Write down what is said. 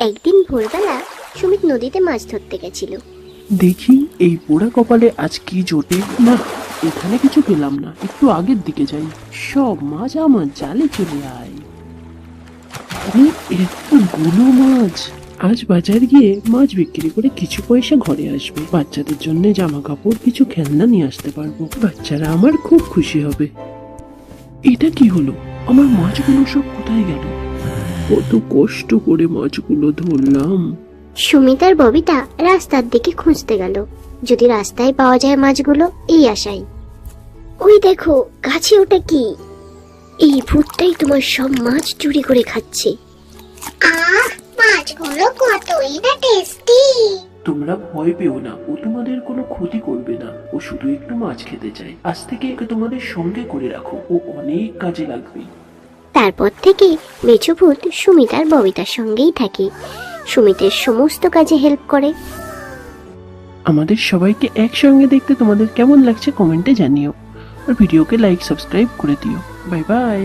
একদিন ভোরবেলা সুমিত নদীতে মাছ ধরতে গেছিল। দেখি এই পোড়া কপালে আজ কি জোটে। না, এখানে কিছু পেলাম না, একটু আগের দিকে যাই। সব মাছ আমার জালে চলে আয়। আরে এতগুলো মাছ! আজ বাজার গিয়ে মাছ বিক্রি করে কিছু পয়সা ঘরে আসবে। বাচ্চাদের জন্য জামা কাপড়, কিছু খেলনা নিয়ে আসতে পারবো। বাচ্চারা আমার খুব খুশি হবে। এটা কি হলো? আমার মাছগুলো সব কোথায় গেল? কত কষ্ট করে মাছগুলো ধরলাম। সুমিত আর ববিতা রাস্তার দিকে খুঁজতে গেল, যদি রাস্তায় পাওয়া যায় মাছগুলো এই আশায়। ওই দেখো, গাছে ওটা কি? এই ভূতটাই তোমার সব মাছ চুরি করে খাচ্ছে। মাছগুলো কতই না টেস্টি। তোমরা ভয় পেও না, ও তোমাদের কোনো ক্ষতি করবে না। ও শুধু একটু মাছ খেতে চায়। আজ থেকে ওকে তোমাদের সঙ্গে করে রাখো, ও অনেক কাজে লাগবে। তারপর থেকে মেছো ভূত সুমিত আর ববিতার সঙ্গেই থাকে, সুমিতের সমস্ত কাজে হেল্প করে। আমাদের সবাইকে একসঙ্গে দেখতে তোমাদের কেমন লাগছে কমেন্টে জানিও, আর ভিডিওকে লাইক সাবস্ক্রাইব করে দিও। Bye bye.